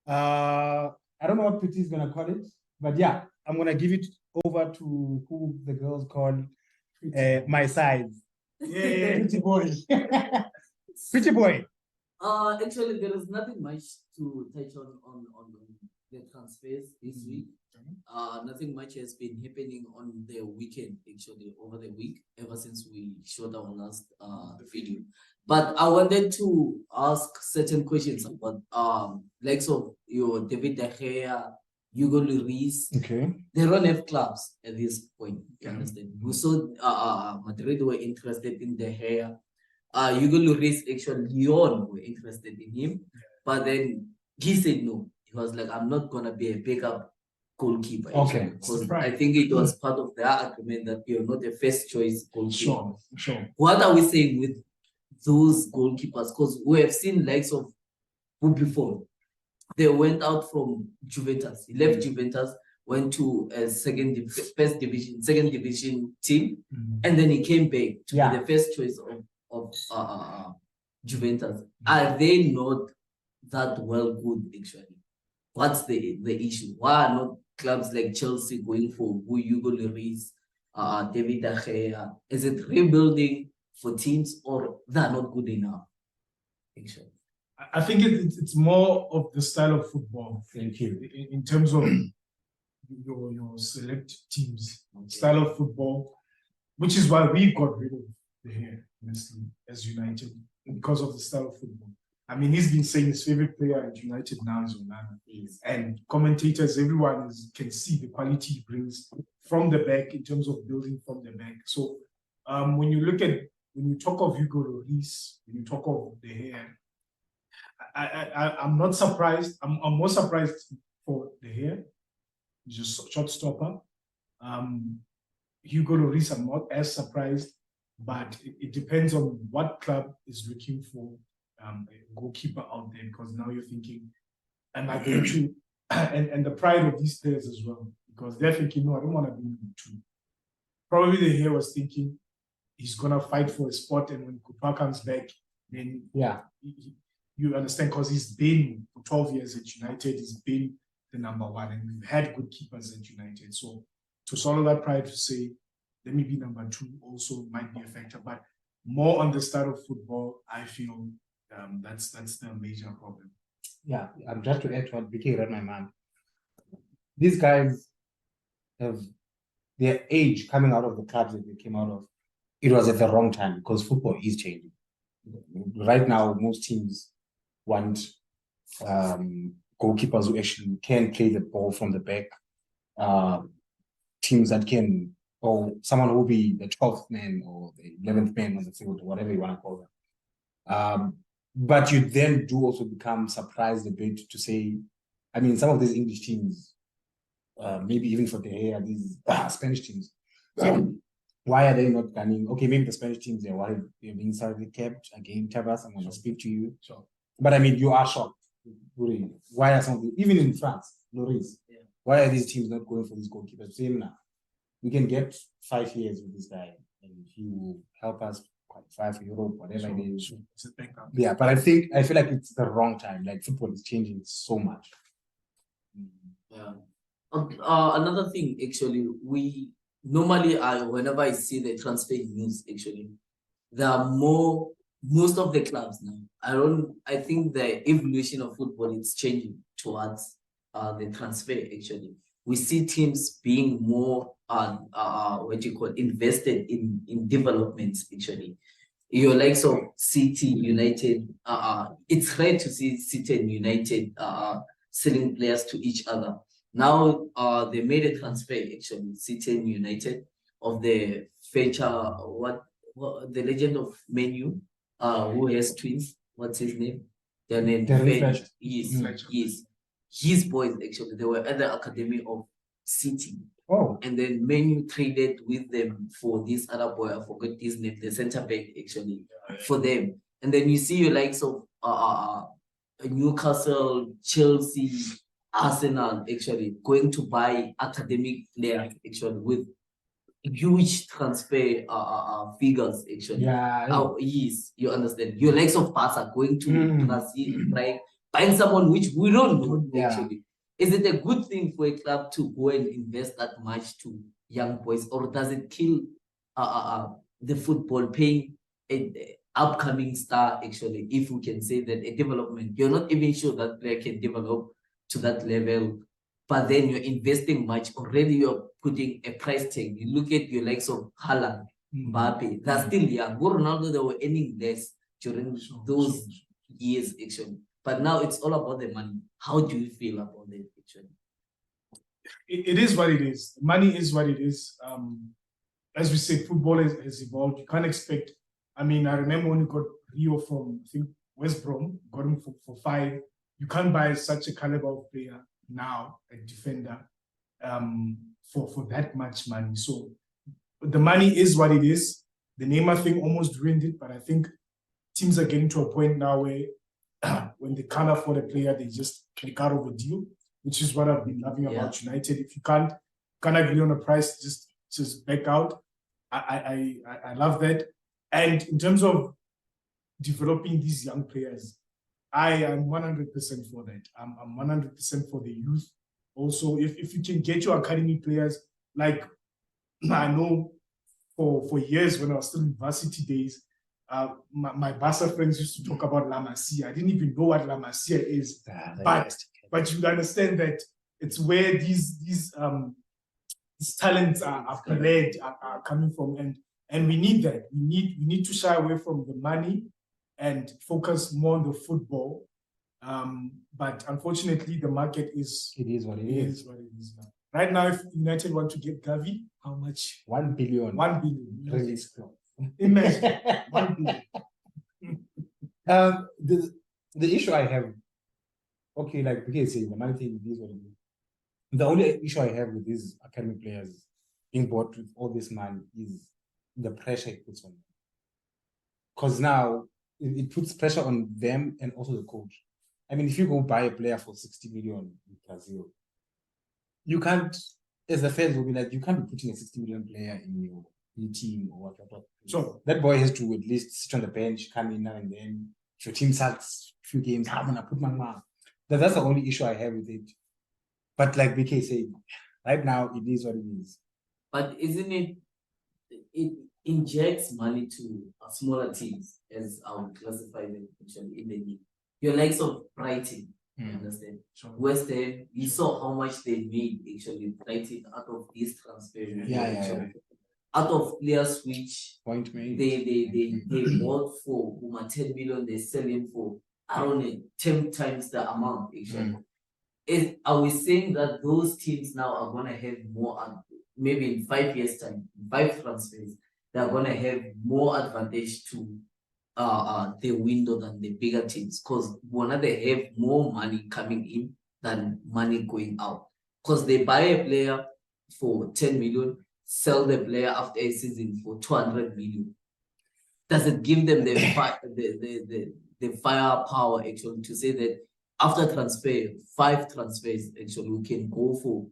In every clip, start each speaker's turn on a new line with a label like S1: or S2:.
S1: I don't know what Pretty is gonna call it, but yeah, I'm gonna give it over to who the girls call my size. Yeah, pretty boy. Pretty boy.
S2: Actually, there is nothing much to touch on the transfers this week. Nothing much has been happening on the weekend, actually, over the week, ever since we shot our last video. But I wanted to ask certain questions about likes of your David De Gea, Hugo Lloris.
S1: Okay.
S2: They don't have clubs at this point. You understand? We saw Madrid were interested in De Gea. Hugo Lloris, actually, Lyon were interested in him, but then he said no. He was like, I'm not gonna be a backup goalkeeper.
S1: Okay.
S2: Because I think it was part of their agreement that you're not a first choice goalkeeper.
S1: Sure.
S2: What are we saying with those goalkeepers? Because we have seen likes of who before. They went out from Juventus. He left Juventus, went to a second division team, and then he came back to be the first choice of Juventus. Are they not that well good actually? What's the issue? Why are not clubs like Chelsea going for Hugo Lloris, David De Gea? Is it rebuilding for teams, or they're not good enough? Actually,
S3: I think it's more of the style of football.
S1: Thank you.
S3: In terms of your select teams, style of football, which is why we got rid of the hair, honestly, as United, because of the style of football. I mean, he's been saying his favorite player at United now is Onana. And commentators, everyone can see the quality he brings from the back in terms of building from the back. So when you talk of Hugo Lloris, when you talk of the hair, I'm not surprised. I'm more surprised for the hair. He's just short stopper. Hugo Lloris, I'm not as surprised, but it depends on what club is looking for a goalkeeper out there, because now you're thinking, am I going to, and the pride of these players as well, because they're thinking, no, I don't want to be number two. Probably the hair was thinking he's going to fight for a spot, and when Kupa comes back, then you understand, because he's been for 12 years at United, he's been the number one, and we've had good keepers at United. So to swallow that pride to say, let me be number two also might be a factor, but more on the style of football, I feel that's the major problem.
S1: Yeah, I'm just to add to what Vicky read my mind. These guys have their age coming out of the clubs that they came out of. It was at the wrong time, because football is changing. Right now, most teams want goalkeepers who actually can play the ball from the back. Teams that can, or someone who will be the 12th man or the 11th man on the field, or whatever you want to call them. But you then do also become surprised a bit to say, I mean, some of these English teams, maybe even for the hair, these Spanish teams, why are they not gunning? Okay, maybe the Spanish teams, they're being slightly kept. Again, Tebas, I'm going to speak to you.
S3: Sure.
S1: But I mean, you are shocked. Why are some of the, even in France, Lloris, why are these teams not going for these goalkeepers? Saying now, we can get 5 years with this guy, and he will help us qualify for Europe, whatever it is. Yeah, but I feel like it's the wrong time. Like, football is changing so much.
S2: Yeah. Another thing, actually, we normally, whenever I see the transfer news, actually, there are most of the clubs now. I think the evolution of football is changing towards the transfer. Actually, we see teams being more invested in developments. Actually, your likes of City, United. It's rare to see City and United selling players to each other. Now they made a transfer, actually, City and United, of the future the legend of Man U, who has twins. What's his name? Their name. Yes. His boys, actually, they were at the academy of City.
S1: Oh.
S2: And then Man U traded with them for this other boy, I forgot his name, the center back, actually, for them. And then you see your likes of Newcastle, Chelsea, Arsenal, actually, going to buy academic players, actually, with huge transfer figures, actually.
S1: Yeah.
S2: Yes, you understand. Your likes of Barca going to Brazil, buying someone which we don't know
S1: Yeah.
S2: actually. Is it a good thing for a club to go and invest that much to young boys, or does it kill the football, paying a upcoming star actually, if we can say that a development, you're not even sure that player can develop to that level, but then you're investing much already, you're putting a price tag. You look at your likes of Haaland, Mbappe, they're still young. Go Ronaldo, they were earning less during those years actually. But now it's all about the money. How do you feel about it actually?
S3: It is what it is. Money is what it is. As we said, football has evolved. You can't expect. I mean, I remember when you got Rio from, I think, West Brom, got him for 5. You can't buy such a caliber of player now, a defender, for that much money. So the money is what it is. The Neymar thing almost ruined it, but I think teams are getting to a point now where when they can't afford a player, they just click out of a deal, which is what I've been loving about United. If you can't agree on a price, just back out. I love that. And in terms of developing these young players, I am 100% for that. I'm 100% for the youth. Also, if you can get your academy players, like I know for years when I was still in varsity days, my Barca friends used to talk about La Masia. I didn't even know what La Masia is, but you understand that it's where these talents are bred, are coming from, and we need that. We need to shy away from the money and focus more on the football. But unfortunately, the market is
S1: what it is.
S3: What it is now. Right now, if United want to get Gavi, how much?
S1: 1 billion.
S3: 1 billion.
S1: Release clause.
S3: Imagine 1 billion.
S1: The issue I have, okay, like because say the money thing is what it is. The only issue I have with these academy players being bought with all this money is the pressure it puts on them. Because now it puts pressure on them and also the coach. I mean, if you go buy a player for 60 million in Brazil, you can't, as the fans will be like, you can't be putting a 60 million player in your team or whatever.
S3: So
S1: that boy has to at least sit on the bench, come in now and then. If your team sucks a few games, I'm gonna put my mark. That's the only issue I have with it. But like BK said, right now it is what it is.
S2: But isn't it injects money to smaller teams, as I would classify them actually in the league. Your likes of Brighton, you understand? Sure. West Ham, you saw how much they made actually Brighton out of this transfer.
S1: Yeah.
S2: Out of players which
S1: point made.
S2: They bought for 10 million, they sell him for around 10 times the amount actually. Are we saying that those teams now are gonna have more, maybe in 5 years' time, 5 transfers, they're gonna have more advantage to the window than the bigger teams, because they have more money coming in than money going out, because they buy a player for 10 million, sell the player after a season for 200 million. Does it give them the firepower actually to say that after transfer, 5 transfers actually we can go for,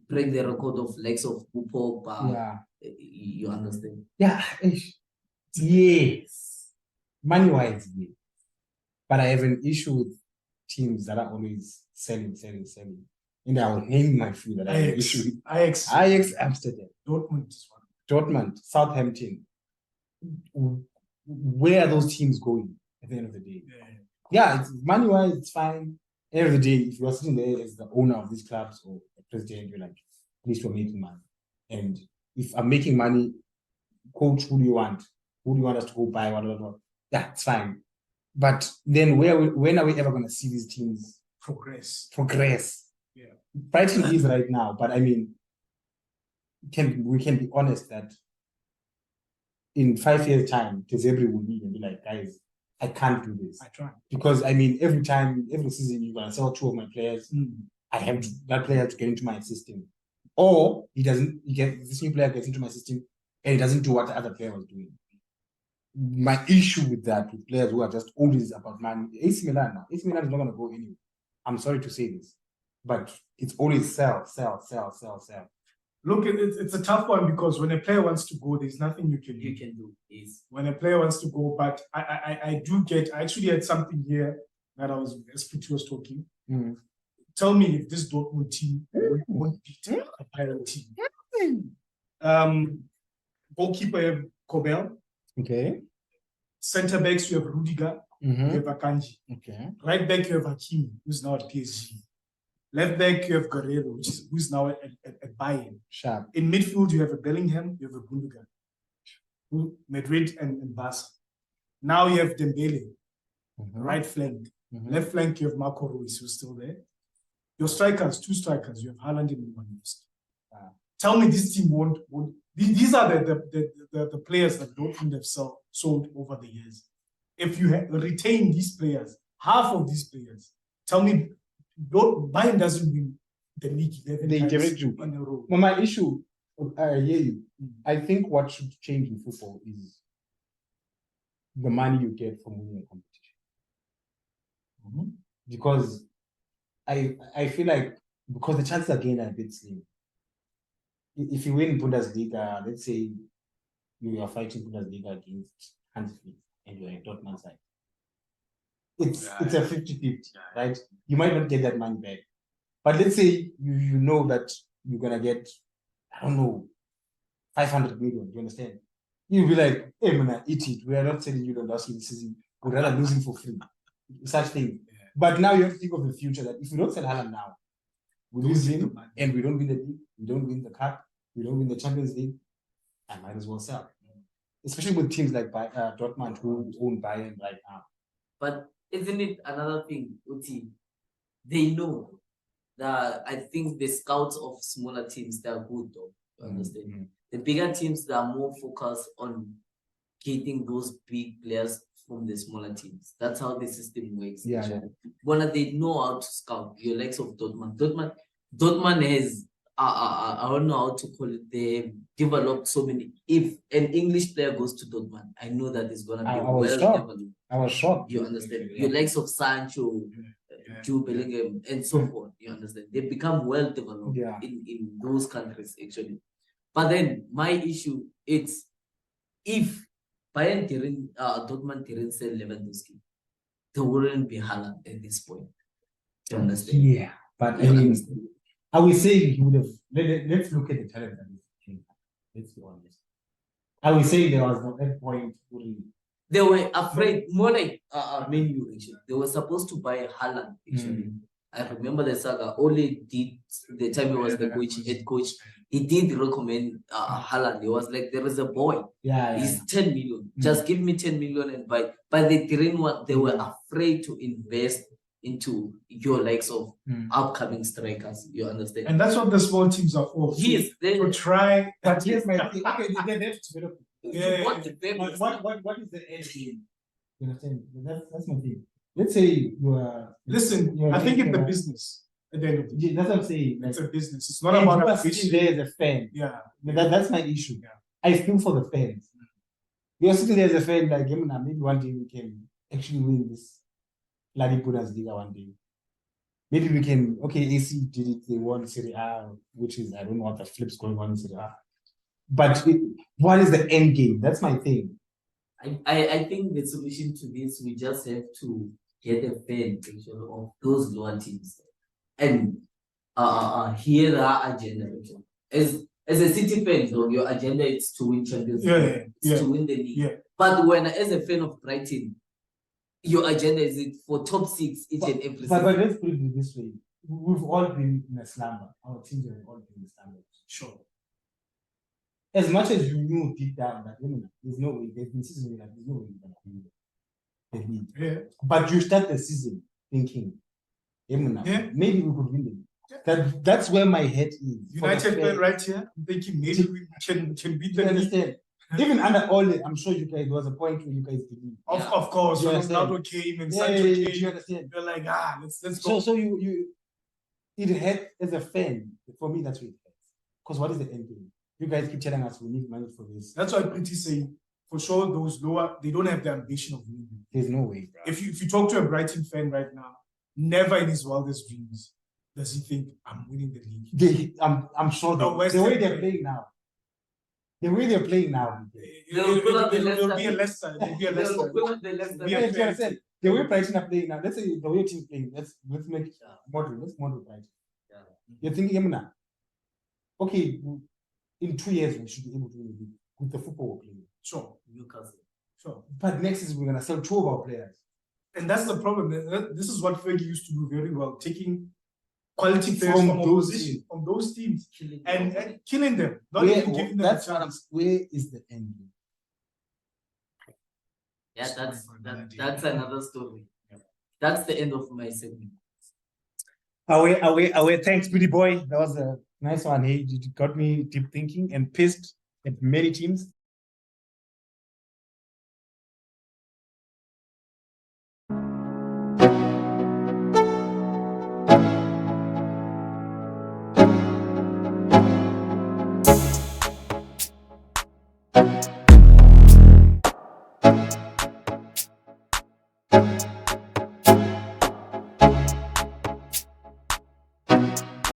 S2: break the record of legs of Pogba?
S1: Yeah,
S2: you understand?
S1: Yeah, yes. Money wise, yes. But I have an issue with teams that are always selling. And I will name my few that I have an issue with. Ajax Amsterdam. Dortmund, Southampton. Where are those teams going at the end of the day? Yeah, it's money wise, it's fine. End of the day, if you're sitting there as the owner of these clubs or the president, you're like, at least we're making money. And if I'm making money, coach, who do you want? Who do you want us to go buy? What? Yeah, it's fine. But then when are we ever going to see these teams
S3: progress?
S1: Yeah. Brighton is right now, but I mean, we can be honest that in 5 years' time, Tezebri will leave and be like, guys, I can't do this.
S3: I try.
S1: Because I mean, every season you're gonna sell 2 of my players. I have that player to get into my system. Or this new player gets into my system and he doesn't do what the other player was doing. My issue with that, with players who are just always about money, AC Milan is not gonna go anywhere. I'm sorry to say this, but it's always sell.
S3: Look, it's a tough one because when a player wants to go, there's nothing you can do.
S2: Is
S3: when a player wants to go, but I actually had something here that I was S02 was talking.
S1: Mm.
S3: Tell me if this Dortmund team won't beat a Bayern team. Goalkeeper you have Kobel.
S1: Okay.
S3: Centre backs you have Rudiger. You have Akanji.
S1: Okay.
S3: Right back you have Hakimi, who's now at PSG. Left back you have Guerrero, who's now at Bayern.
S1: Sharp.
S3: In midfield you have a Bellingham, you have a Gundogan, Madrid and Barca. Now you have Dembele, right flank. Left flank you have Marco Reus, who's still there. Your strikers, two strikers, you have Haaland and Lewandowski. Tell me this team won't. These are the players that Dortmund have sold over the years. If you retain these players, half of these players, tell me, Bayern doesn't win the league 11
S1: They
S3: times
S1: direct you.
S3: in a row.
S1: Well, my issue, I hear you. I think what should change in football is the money you get from winning a competition. Because I feel like, because the chances again are a bit slim. If you win Bundesliga, let's say you are fighting Bundesliga against Hansi Flick and you're a Dortmund side, it's a 50-50, right? You might not get that money back. But let's say you know that you're gonna get, I don't know, 500 million, you understand? You'll be like, hey man, eat it. We are not selling you Lewandowski this season. We'd rather lose him for free. Such thing. But now you have to think of the future, that if we don't sell Haaland now, we lose him and we don't win the league, we don't win the cup, we don't win the Champions League, I might as well sell. Especially with teams like Dortmund who own Bayern right now.
S2: But isn't it another thing, Uti? They know that I think the scouts of smaller teams, they're good though. You understand? The bigger teams, they are more focused on getting those big players from the smaller teams. That's how the system works. When they know how to scout, your likes of Dortmund. Dortmund has, I don't know how to call it, they developed so many. If an English player goes to Dortmund, I know that it's going to be well developed.
S1: I was shocked.
S2: You understand? Your likes of Sancho, Jude Bellingham, and so forth. You understand? They become well developed in those countries, actually. But then my issue, it's if Bayern Dortmund didn't sell Lewandowski, there wouldn't be Haaland at this point. Do you understand?
S1: Yeah, but I mean, I would say he would have. Let's look at the talent that came. Let's be honest. I would say there was no that point.
S2: They were afraid, more like Man U actually. They were supposed to buy Haaland actually. I remember the saga. Only did the time he was the head coach. He did recommend Haaland. He was like, there is a boy. He's 10 million. Just give me 10 million and buy. But they didn't want. They were afraid to invest into your likes of upcoming strikers. You understand?
S3: And that's what the small teams are for.
S2: Yes, they
S3: to try.
S1: But here's my thing. Okay, they have to develop.
S2: What
S1: is the end game? You understand? That's my thing. Let's say you are.
S3: Listen, I think it's the business at the end of the day.
S1: That's what I'm saying.
S3: It's a business. It's not about
S1: a sitting there as a fan. That's my issue. I feel for the fans. You're sitting there as a fan, like, maybe one day we can actually win this bloody Bundesliga one day. Maybe we can. Okay, AC did it. They won Serie A, which is, I don't know what the flip's going on in Serie A. But what is the end game? That's my thing.
S2: I think the solution to this, we just have to get a fan picture of those lower teams and hear their agenda. As a City fan, though, your agenda is to win Champions League, to win the league. But when, as a fan of Brighton, your agenda is for top 6 each and every season.
S1: But let's put it this way: we've all been in a slumber. Our teams have all been in a slumber.
S3: Sure.
S1: As much as you knew deep down that there's no way, there's been seasons like there's no way you're gonna win the league. But you start the season thinking, maybe we could win it. That's where my head is.
S3: United fan right here, I'm thinking maybe we can beat the league.
S1: Even under Ole, I'm sure you guys, there was a point where you guys believe.
S3: Of course, when Ronaldo came and Sancho came,
S1: you understand?
S3: You're like, let's go.
S1: So you it had, as a fan, for me that's what it has. Because what is the end game? You guys keep telling us we need money for this.
S3: That's why Pretty saying, for sure, those lower, they don't have the ambition of winning.
S1: There's no way, bro.
S3: If you talk to a Brighton fan right now, never in his wildest dreams does he think I'm winning the league.
S1: I'm sure the way they're playing now. The way they're playing now.
S3: It'll be a Leicester. It'll be a Leicester.
S1: The way Brighton are playing now, let's say the way your team's playing, let's make
S2: Yeah.
S1: let's model Brighton.
S2: Yeah.
S1: You're thinking, Emma, okay, in 2 years we should be able to win the league with the football we're playing.
S3: Sure,
S2: Newcastle.
S3: sure.
S1: But next season we're gonna sell 2 of our players.
S3: And that's the problem. This is what Fergie used to do very well, taking quality players
S1: From
S3: from
S1: those
S3: opposition,
S1: teams.
S3: from those teams,
S2: Killing
S3: and killing them, not
S1: Where,
S3: even giving them
S1: that's
S3: a
S1: what I'm.
S3: chance.
S1: Where is the end?
S2: Yeah,
S3: Sorry
S2: that's
S3: for that.
S2: that's another story. That's the end of my segment.
S1: Away. Thanks, Pretty Boy. That was a nice one. He got me deep thinking and pissed at many teams.